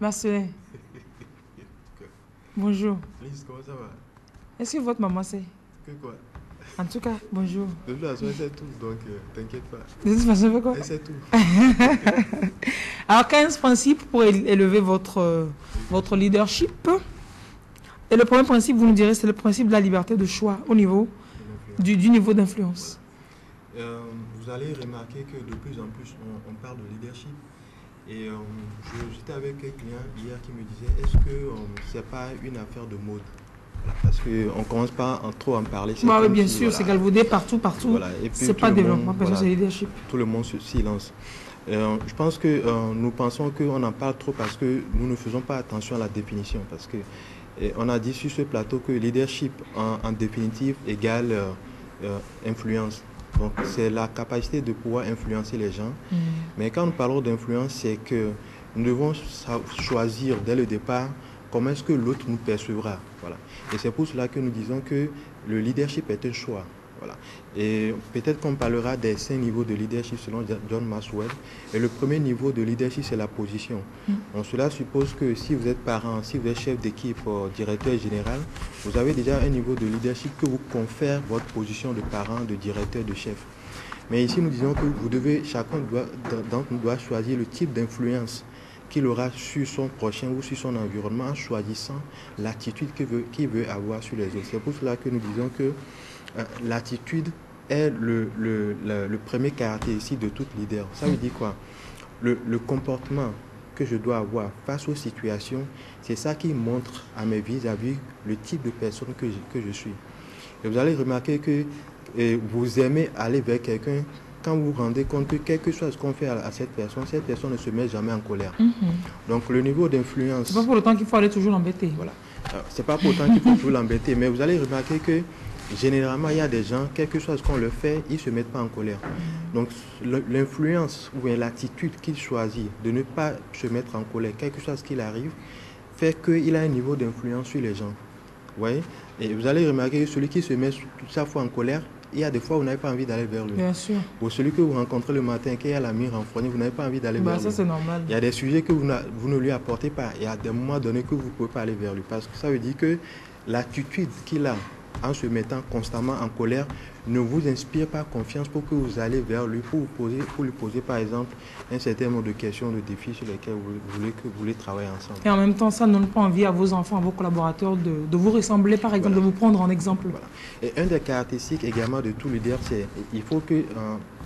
Marcelin, bonjour. Lise, comment ça va? Est-ce que votre maman sait? Que quoi? En tout cas, bonjour. De toute façon, elle sait tout, donc t'inquiète pas. De toute façon, quoi? Elle sait tout. Alors, 15 principes pour élever votre leadership. Et le premier principe, vous nous direz, c'est le principe de la liberté de choix au niveau du niveau d'influence. Vous allez remarquer que de plus en plus, on parle de leadership. Et j'étais avec un client hier qui me disait, est-ce que c'est pas une affaire de mode? Parce qu'on ne commence pas à trop en parler. Bah oui, bien sûr, voilà, c'est galvaudé partout. Voilà. C'est pas développement, voilà, c'est leadership. Tout le monde se silence. Je pense que nous pensons qu'on en parle trop parce que nous ne faisons pas attention à la définition. Parce que on a dit sur ce plateau que leadership, en définitive, égale influence. Donc, c'est la capacité de pouvoir influencer les gens. Mais quand nous parlons d'influence, c'est que nous devons choisir dès le départ comment est-ce que l'autre nous percevra. Voilà. Et c'est pour cela que nous disons que le leadership est un choix. Voilà. Et peut-être qu'on parlera des 5 niveaux de leadership selon John Maxwell. Et le premier niveau de leadership, c'est la position. Donc, cela suppose que si vous êtes parent, si vous êtes chef d'équipe, directeur général, vous avez déjà un niveau de leadership que vous confère votre position de parent, de directeur, de chef. Mais ici, nous disons que vous devez, chacun d'entre nous doit choisir le type d'influence qu'il aura sur son prochain ou sur son environnement en choisissant l'attitude qu'il veut avoir sur les autres. C'est pour cela que nous disons que l'attitude est le premier caractéristique de tout leader. Ça veut dire quoi? Le comportement que je dois avoir face aux situations, c'est ça qui montre à mes vis-à-vis le type de personne que je suis. Et vous allez remarquer que vous aimez aller vers quelqu'un quand vous vous rendez compte que quel que soit ce qu'on fait à cette personne ne se met jamais en colère. Donc le niveau d'influence... C'est pas pour autant qu'il faut aller toujours l'embêter. Voilà. C'est pas pour autant qu'il faut toujours l'embêter, mais vous allez remarquer que généralement, il y a des gens, quel que soit ce qu'on leur fait, ils ne se mettent pas en colère. Donc l'influence ou l'attitude qu'il choisit de ne pas se mettre en colère, quel que soit ce qu'il arrive, fait qu'il a un niveau d'influence sur les gens. Vous voyez? Et vous allez remarquer que celui qui se met toute sa fois en colère, il y a des fois où vous n'avez pas envie d'aller vers lui. Bien sûr. Ou celui que vous rencontrez le matin, qui a la mire renfrognée, vous n'avez pas envie d'aller vers lui. Ça, c'est normal. Il y a des sujets que vous ne lui apportez pas. Il y a des moments donnés que vous ne pouvez pas aller vers lui. Parce que ça veut dire que l'attitude qu'il a en se mettant constamment en colère ne vous inspire pas confiance pour que vous allez vers lui, pour lui poser par exemple un certain nombre de questions, de défis sur lesquels vous voulez travailler ensemble. Et en même temps, ça ne donne pas envie à vos enfants, à vos collaborateurs de vous ressembler, par exemple, de vous prendre en exemple. Voilà. Et un des caractéristiques également de tout leader, c'est il faut que,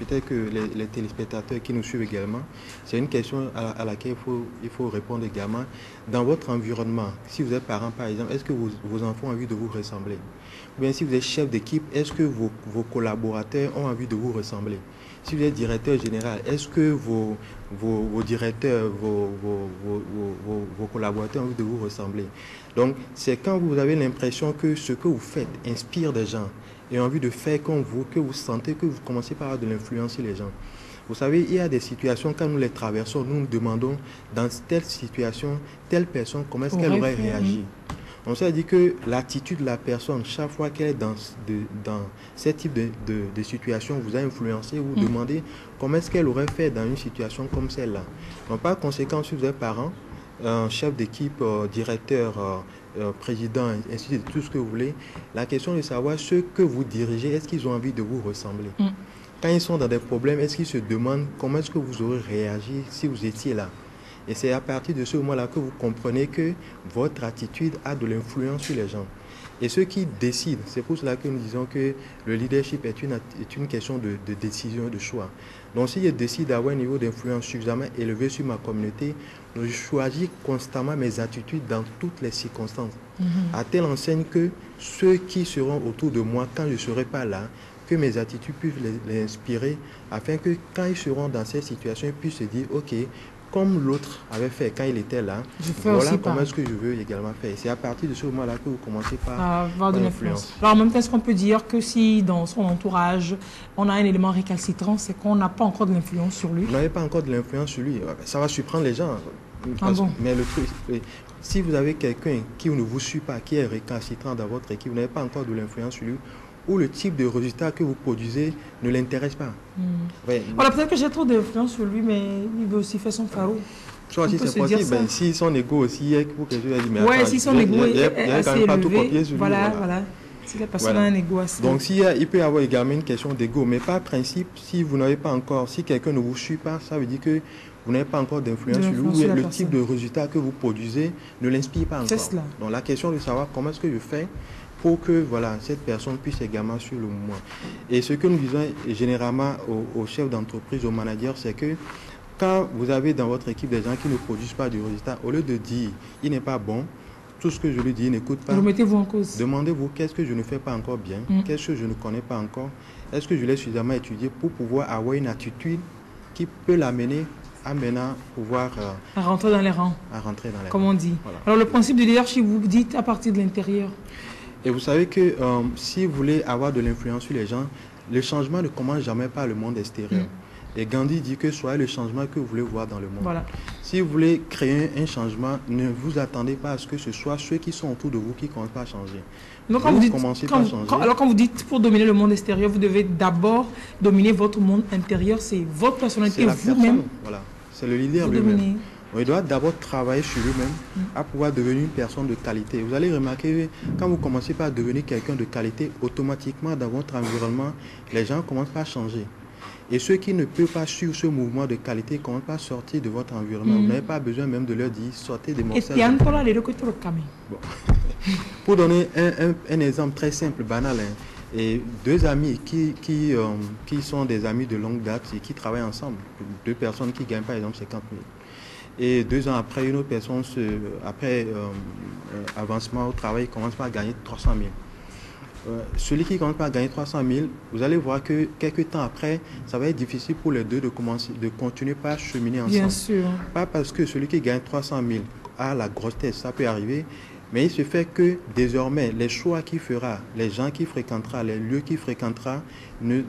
peut-être que les téléspectateurs qui nous suivent également, c'est une question à laquelle il faut répondre également. Dans votre environnement, si vous êtes parent par exemple, est-ce que vos enfants ont envie de vous ressembler? Ou bien si vous êtes chef d'équipe, est-ce que vos collaborateurs ont envie de vous ressembler? Si vous êtes directeur général, est-ce que vos directeurs, vos collaborateurs ont envie de vous ressembler? Donc, c'est quand vous avez l'impression que ce que vous faites inspire des gens et ont envie de faire comme vous, que vous sentez que vous commencez par avoir de l'influence sur les gens. Vous savez, il y a des situations, quand nous les traversons, nous nous demandons, dans telle situation, telle personne, comment est-ce qu'elle aurait réagi? On s'est dit que l'attitude de la personne, chaque fois qu'elle est dans ce type de situation, vous a influencé, vous demandez comment est-ce qu'elle aurait fait dans une situation comme celle-là. Donc, par conséquent, si vous êtes parent, chef d'équipe, directeur, président, ainsi de suite, tout ce que vous voulez, la question est de savoir ceux que vous dirigez, est-ce qu'ils ont envie de vous ressembler? Quand ils sont dans des problèmes, est-ce qu'ils se demandent comment est-ce que vous aurez réagi si vous étiez là? Et c'est à partir de ce moment-là que vous comprenez que votre attitude a de l'influence sur les gens. Et ceux qui décident, c'est pour cela que nous disons que le leadership est une question de décision, de choix. Donc si je décide d'avoir un niveau d'influence suffisamment élevé sur ma communauté, je choisis constamment mes attitudes dans toutes les circonstances. À telle enseigne que ceux qui seront autour de moi quand je ne serai pas là, que mes attitudes puissent les inspirer, afin que quand ils seront dans cette situation, ils puissent se dire, ok, comme l'autre avait fait quand il était là, voilà comment est-ce que je veux également faire. C'est à partir de ce moment-là que vous commencez par avoir de l'influence. Alors en même temps, est-ce qu'on peut dire que si dans son entourage, on a un élément récalcitrant, c'est qu'on n'a pas encore de l'influence sur lui? Vous n'avez pas encore de l'influence sur lui. Ça va surprendre les gens. Mais le truc, si vous avez quelqu'un qui ne vous suit pas, qui est récalcitrant dans votre équipe, vous n'avez pas encore de l'influence sur lui, ou le type de résultat que vous produisez ne l'intéresse pas. Voilà, peut-être que j'ai trop d'influence sur lui, mais il veut aussi faire son pharaon. Soit si c'est possible, ben, si son ego aussi est pour quelque chose, il dit, mais ouais, attends, si son ego est assez élevé, sur lui, voilà. Si la personne a un ego assez donc, il peut y avoir également une question d'ego, mais par principe, si vous n'avez pas encore, si quelqu'un ne vous suit pas, ça veut dire que vous n'avez pas encore d'influence sur lui, ou le type de résultat que vous produisez ne l'inspire pas encore. C'est cela. Donc, la question de savoir comment est-ce que je fais pour que voilà, cette personne puisse également suivre le mouvement. Et ce que nous disons généralement aux chefs d'entreprise, aux managers, c'est que quand vous avez dans votre équipe des gens qui ne produisent pas de résultats, au lieu de dire il n'est pas bon, tout ce que je lui dis, n'écoute pas. Remettez-vous en cause. Demandez-vous qu'est-ce que je ne fais pas encore bien, qu'est-ce que je ne connais pas encore, est-ce que je l'ai suffisamment étudié pour pouvoir avoir une attitude qui peut l'amener à maintenant pouvoir... à rentrer dans les rangs. À rentrer dans les comme rangs. On dit. Voilà. Alors le principe du leadership, vous dites à partir de l'intérieur. Et vous savez que si vous voulez avoir de l'influence sur les gens, le changement ne commence jamais par le monde extérieur. Et Gandhi dit que soyez le changement que vous voulez voir dans le monde. Voilà. Si vous voulez créer un changement, ne vous attendez pas à ce que ce soit ceux qui sont autour de vous qui commencent à changer. Donc quand vous dites pour dominer le monde extérieur, vous devez d'abord dominer votre monde intérieur, c'est votre personnalité, vous-même. Voilà, c'est le leader lui-même. Il doit d'abord travailler sur lui-même à pouvoir devenir une personne de qualité. Vous allez remarquer, quand vous commencez par devenir quelqu'un de qualité, automatiquement dans votre environnement, les gens commencent par changer. Et ceux qui ne peuvent pas suivre ce mouvement de qualité commencent par sortir de votre environnement. Vous n'avez pas besoin même de leur dire sortez des morceaux. Bon. Pour donner un exemple très simple, banal, et deux amis qui sont des amis de longue date et qui travaillent ensemble, deux personnes qui gagnent par exemple 50 000. Et 2 ans après, une autre personne, après avancement au travail, commence par gagner 300 000. Celui qui commence par gagner 300 000, vous allez voir que quelques temps après, ça va être difficile pour les deux de continuer par cheminer ensemble. Bien sûr. Pas parce que celui qui gagne 300 000 a la grosse tête, ça peut arriver, mais il se fait que désormais, les choix qu'il fera, les gens qu'il fréquentera, les lieux qu'il fréquentera,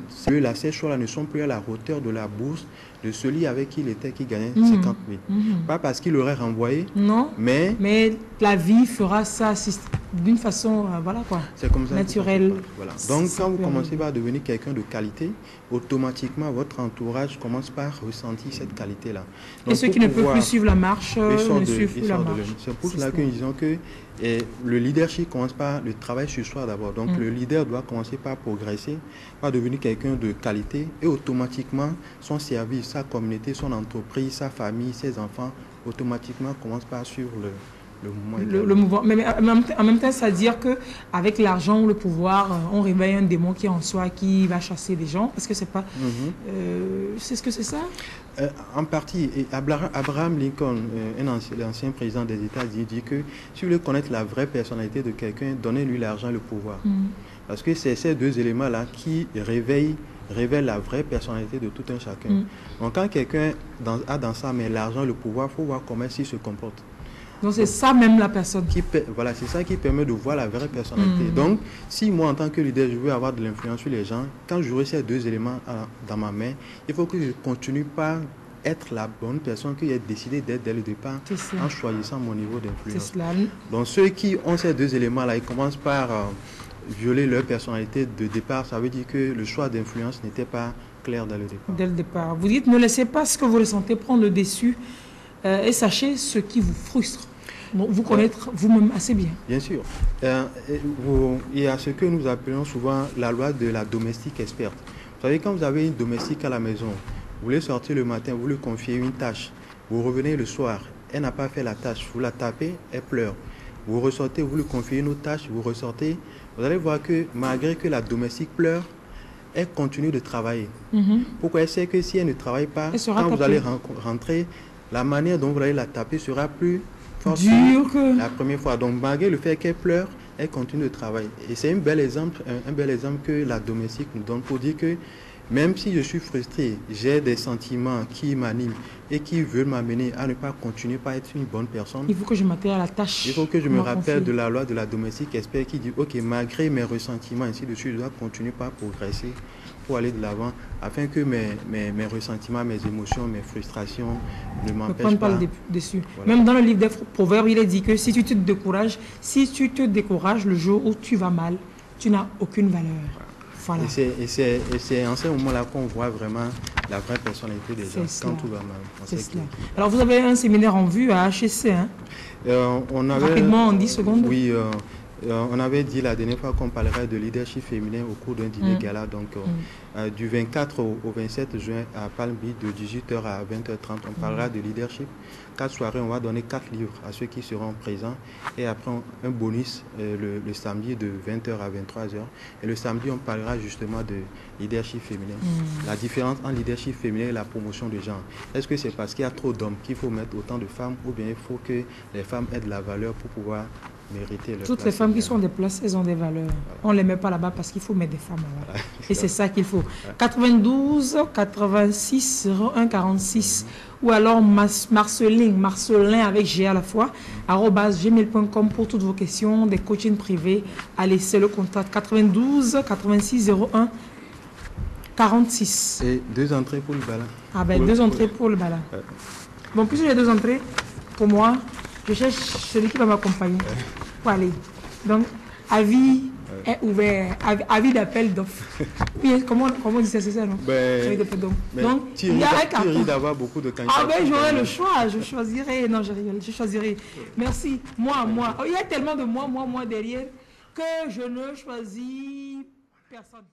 ces choix-là ne sont plus à la hauteur de la bourse de celui avec qui il était qui gagnait 50 000. Pas parce qu'il aurait renvoyé, non, mais la vie fera ça d'une façon voilà quoi, c'est comme ça naturelle. Voilà. Donc quand vous commencez par devenir quelqu'un de qualité, automatiquement votre entourage commence par ressentir cette qualité-là. Et ceux qui ne peuvent plus suivre la marche ne suivent plus la marche. C'est pour cela que nous disons que le leadership commence par le travail sur soi d'abord. Donc le leader doit commencer par progresser, par devenir quelqu'un de qualité et automatiquement son service, sa communauté, son entreprise, sa famille, ses enfants, automatiquement commencent par suivre le mouvement. Le mouvement. Mais en même temps, ça veut dire qu'avec l'argent ou le pouvoir, on réveille un démon qui est en soi, qui va chasser des gens. Est-ce que c'est pas... c'est ce que c'est ça? En partie. Et Abraham Lincoln, l'ancien président des États-Unis, dit que si vous voulez connaître la vraie personnalité de quelqu'un, donnez-lui l'argent et le pouvoir. Parce que c'est ces deux éléments-là qui révèlent la vraie personnalité de tout un chacun. Donc quand quelqu'un a dans sa main l'argent et le pouvoir, il faut voir comment il se comporte. Donc c'est ça même la personne. Voilà, c'est ça qui permet de voir la vraie personnalité. Donc si moi en tant que leader, je veux avoir de l'influence sur les gens, quand j'aurai ces deux éléments dans ma main, il faut que je continue par être la bonne personne que j'ai décidé d'être dès le départ en choisissant mon niveau d'influence. Donc ceux qui ont ces deux éléments-là, ils commencent par violer leur personnalité de départ. Ça veut dire que le choix d'influence n'était pas clair dès le départ. Dès le départ. Vous dites, ne laissez pas ce que vous ressentez prendre le dessus et sachez ce qui vous frustre. Donc, vous connaître vous-même assez bien. Bien sûr. Il y a ce que nous appelons souvent la loi de la domestique experte. Vous savez, quand vous avez une domestique à la maison, vous voulez sortir le matin, vous lui confiez une tâche. Vous revenez le soir, elle n'a pas fait la tâche. Vous la tapez, elle pleure. Vous ressortez, vous lui confiez une autre tâche, vous ressortez. Vous allez voir que malgré que la domestique pleure, elle continue de travailler. Pourquoi? Elle sait que si elle ne travaille pas, quand vous allez rentrer, la manière dont vous allez la taper sera plus forte que la première fois. Donc malgré le fait qu'elle pleure, elle continue de travailler. Et c'est un bel exemple que la domestique nous donne pour dire que même si je suis frustré, j'ai des sentiments qui m'animent et qui veulent m'amener à ne pas continuer par être une bonne personne. Il faut que je m'attelle à la tâche. Il faut que je me rappelle de la loi de la domestique expert qui dit, ok, malgré mes ressentiments, ainsi de suite, je dois continuer par progresser pour aller de l'avant, afin que mes ressentiments, mes émotions, mes frustrations ne m'empêchent pas. Le dessus. Voilà. Même dans le livre des Proverbes, il est dit que si tu te décourages, le jour où tu vas mal, tu n'as aucune valeur. Voilà. Et c'est en ce moment-là qu'on voit vraiment la vraie personnalité des gens quand tout va mal. C'est cela. Alors, vous avez un séminaire en vue à HEC, hein? Rapidement, en 10 secondes. Oui, on avait dit la dernière fois qu'on parlerait de leadership féminin au cours d'un dîner gala. Donc, du 24 au 27 juin à Palm Beach, de 18h à 20h30, on parlera de leadership. 4 soirées, on va donner 4 livres à ceux qui seront présents. Et après, un bonus le samedi de 20h à 23h. Et le samedi, on parlera justement de leadership féminin. La différence entre leadership féminin et la promotion de genre. Est-ce que c'est parce qu'il y a trop d'hommes qu'il faut mettre autant de femmes, ou bien il faut que les femmes aient de la valeur pour pouvoir mériter leur place? Toutes les femmes qui sont déplacées, elles ont des valeurs. Voilà. On ne les met pas là-bas parce qu'il faut mettre des femmes là-bas. Voilà. Et c'est ça qu'il faut. 92 86 01 46 ou alors Marcelin avec G à la fois, @gmail.com pour toutes vos questions, des coachings privés. Allez, c'est le contact 92 86 01 46. Et 2 entrées pour le bala. Ah ben, 2 entrées pour le bala. Bon, puisque j'ai 2 entrées, pour moi, je cherche celui qui va m'accompagner. Pour aller. Donc, avis est ouvert. Avis d'appel d'offres. Oui, comment on dit ça, c'est ça, non? Avis d'appel d'offres. Donc, il y a un carton. D'avoir beaucoup de candidats. Ah ben, j'aurai le choix. Je choisirai. Non, je choisirai. Merci. Moi. Oh, il y a tellement de moi derrière que je ne choisis personne.